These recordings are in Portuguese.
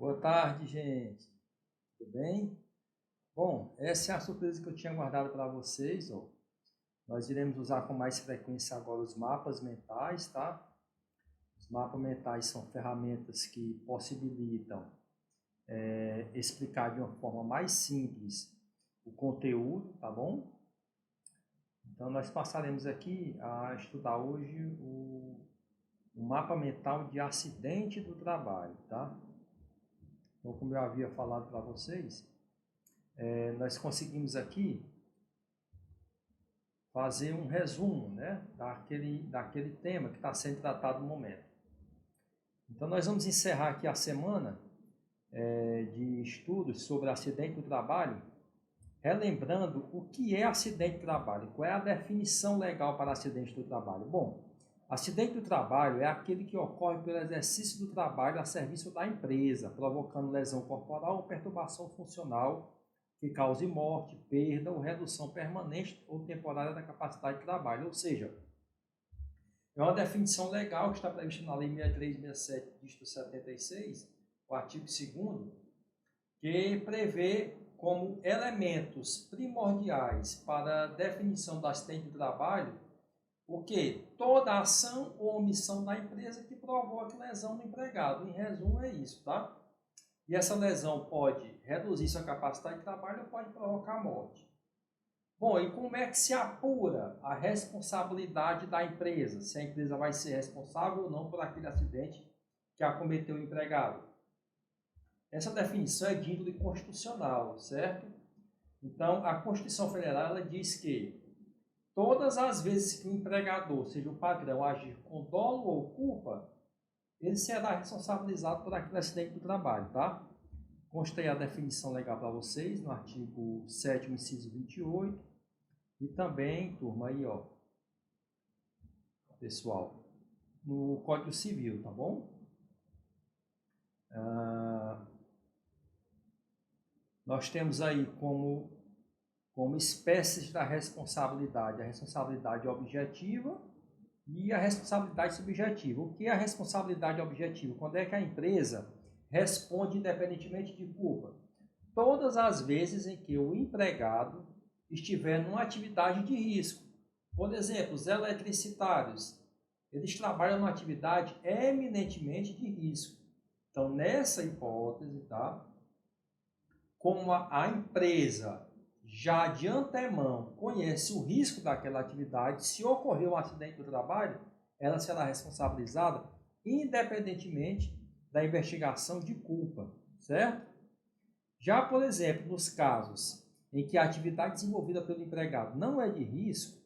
Boa tarde, gente. Tudo bem? Bom, essa é a surpresa que eu tinha guardado para vocês. Ó. Nós iremos usar com mais frequência agora os mapas mentais, tá? Os mapas mentais são ferramentas que possibilitam explicar de uma forma mais simples o conteúdo, tá bom? Então, nós passaremos aqui a estudar hoje o mapa mental de acidente do trabalho, tá? Então, como eu havia falado para vocês, nós conseguimos aqui fazer um resumo, né, daquele tema que está sendo tratado no momento. Então, nós vamos encerrar aqui a semana de estudos sobre acidente do trabalho, relembrando o que é acidente do trabalho, qual é a definição legal para acidente do trabalho. Bom, acidente do trabalho é aquele que ocorre pelo exercício do trabalho a serviço da empresa, provocando lesão corporal ou perturbação funcional que cause morte, perda ou redução permanente ou temporária da capacidade de trabalho. Ou seja, é uma definição legal que está prevista na Lei 6367, dígito 76, o artigo 2º, que prevê como elementos primordiais para a definição do acidente do trabalho o que? Toda ação ou omissão da empresa que provoque lesão no empregado. Em resumo, é isso, tá? E essa lesão pode reduzir sua capacidade de trabalho ou pode provocar morte. Bom, e como é que se apura a responsabilidade da empresa? Se a empresa vai ser responsável ou não por aquele acidente que acometeu o empregado? Essa definição é de índole constitucional, certo? Então, a Constituição Federal ela diz que todas as vezes que o empregador, seja o patrão, agir com dolo ou culpa, ele será responsabilizado por aquele acidente do trabalho, tá? Constei a definição legal para vocês no artigo 7º, inciso 28, e também, turma, aí, ó, pessoal, no Código Civil, tá bom? Nós temos aí como espécies da responsabilidade, a responsabilidade objetiva e a responsabilidade subjetiva. O que é a responsabilidade objetiva? Quando é que a empresa responde independentemente de culpa? Todas as vezes em que o empregado estiver numa atividade de risco. Por exemplo, os eletricitários, eles trabalham numa atividade eminentemente de risco. Então, nessa hipótese, tá? Como a empresa já de antemão conhece o risco daquela atividade, se ocorrer um acidente do trabalho, ela será responsabilizada independentemente da investigação de culpa, certo? Já, por exemplo, nos casos em que a atividade desenvolvida pelo empregado não é de risco,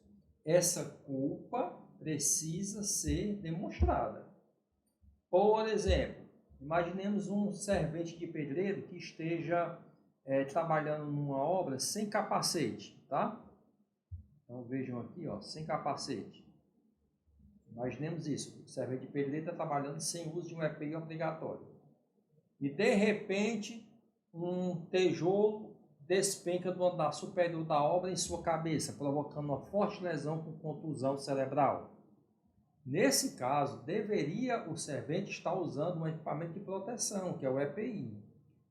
essa culpa precisa ser demonstrada. Por exemplo, imaginemos um servente de pedreiro que esteja trabalhando numa obra sem capacete, tá? Então vejam aqui, ó, sem capacete. Imaginemos isso, o servente de pedreiro está trabalhando sem uso de um EPI obrigatório. E de repente, um tijolo despenca do andar superior da obra em sua cabeça, provocando uma forte lesão com contusão cerebral. Nesse caso, deveria o servente estar usando um equipamento de proteção, que é o EPI.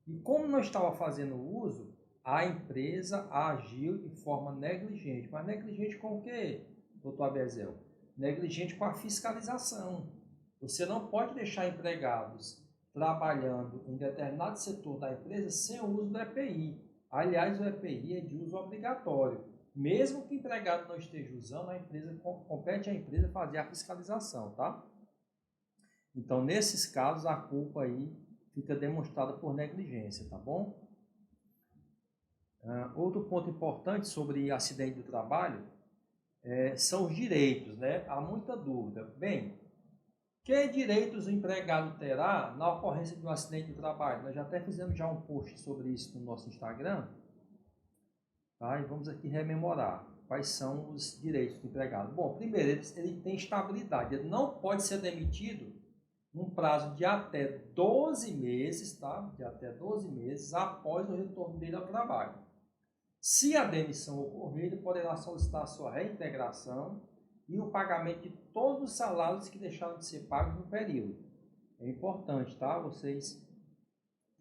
E como não estava fazendo uso, a empresa agiu de forma negligente. Mas negligente com o quê, doutor Abezel? Negligente com a fiscalização. Você não pode deixar empregados trabalhando em determinado setor da empresa sem o uso do EPI. Aliás, o EPI é de uso obrigatório. Mesmo que o empregado não esteja usando, a empresa compete à empresa fazer a fiscalização, tá? Então, nesses casos, a culpa aí fica demonstrada por negligência, tá bom? Outro ponto importante sobre acidente do trabalho são os direitos, né? Há muita dúvida. Bem, que direitos o empregado terá na ocorrência de um acidente do trabalho? Nós já até fizemos um post sobre isso no nosso Instagram, tá? E vamos aqui rememorar quais são os direitos do empregado. Bom, primeiro, ele tem estabilidade, ele não pode ser demitido num prazo de até 12 meses, tá? De até 12 meses após o retorno dele ao trabalho. Se a demissão ocorrer, ele poderá solicitar a sua reintegração e o pagamento de todos os salários que deixaram de ser pagos no período. É importante, tá? Vocês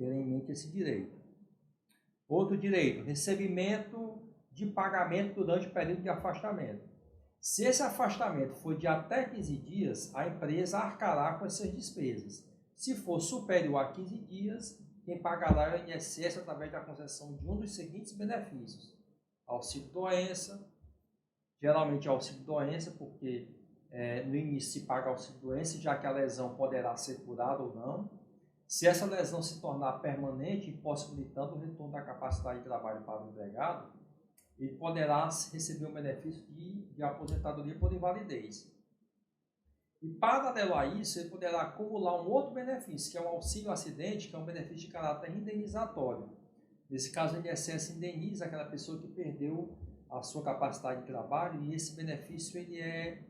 ter em mente esse direito. Outro direito, recebimento de pagamento durante o período de afastamento. Se esse afastamento for de até 15 dias, a empresa arcará com essas despesas. Se for superior a 15 dias, quem pagará é o INSS através da concessão de um dos seguintes benefícios: auxílio-doença, geralmente auxílio-doença, porque no início se paga auxílio-doença, já que a lesão poderá ser curada ou não. Se essa lesão se tornar permanente, impossibilitando o retorno da capacidade de trabalho para o empregado, ele poderá receber um benefício de aposentadoria por invalidez. E, paralelo a isso, ele poderá acumular um outro benefício, que é o auxílio-acidente, que é um benefício de caráter indenizatório. Nesse caso, o INSS indeniza aquela pessoa que perdeu a sua capacidade de trabalho, e esse benefício ele é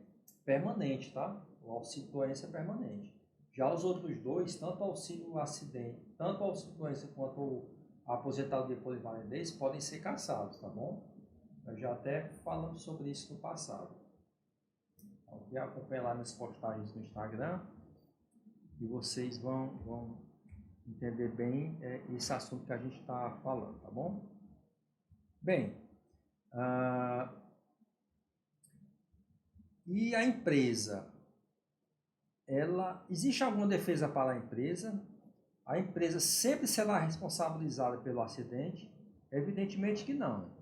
permanente, tá? O auxílio-doença é permanente. Já os outros dois, tanto o auxílio-acidente, tanto o auxílio-doença quanto a aposentadoria por invalidez, podem ser cassados, tá bom? Nós já até falamos sobre isso no passado. Então, quem acompanha lá nas postagens no Instagram, e vocês vão entender bem esse assunto que a gente está falando, tá bom? Bem, e a empresa, existe alguma defesa para a empresa? A empresa sempre será responsabilizada pelo acidente? Evidentemente que não.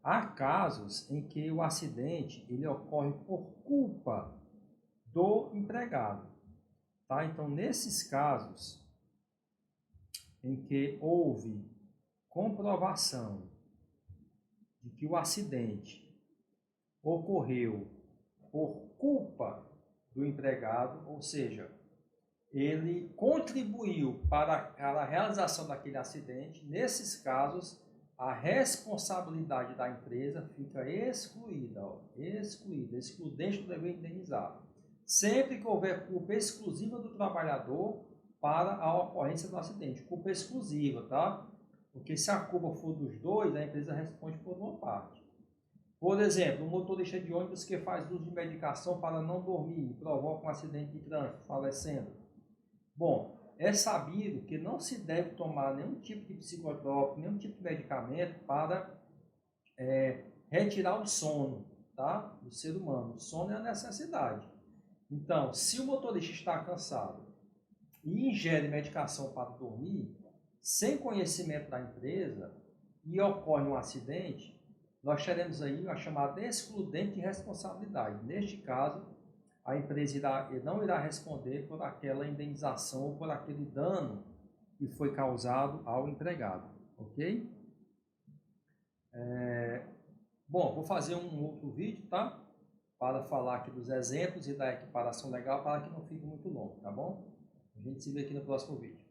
Há casos em que o acidente ele ocorre por culpa do empregado. Tá? Então, nesses casos em que houve comprovação de que o acidente ocorreu por culpa do empregado, ou seja, ele contribuiu para a realização daquele acidente, nesses casos, a responsabilidade da empresa fica excluída, excludente do dever indenizado. Sempre que houver culpa exclusiva do trabalhador para a ocorrência do acidente, culpa exclusiva, tá? Porque se a culpa for dos dois, a empresa responde por uma parte. Por exemplo, um motorista de ônibus que faz uso de medicação para não dormir e provoca um acidente de trânsito, falecendo. Bom, é sabido que não se deve tomar nenhum tipo de psicotrópico, nenhum tipo de medicamento para retirar o sono, tá? Do ser humano. O sono é a necessidade. Então, se o motorista está cansado e ingere medicação para dormir, sem conhecimento da empresa, e ocorre um acidente, nós teremos aí a chamada excludente de responsabilidade. Neste caso, a empresa não irá responder por aquela indenização ou por aquele dano que foi causado ao empregado, ok? Bom, vou fazer um outro vídeo, tá? Para falar aqui dos exemplos e da equiparação legal, para que não fique muito longo, tá bom? A gente se vê aqui no próximo vídeo.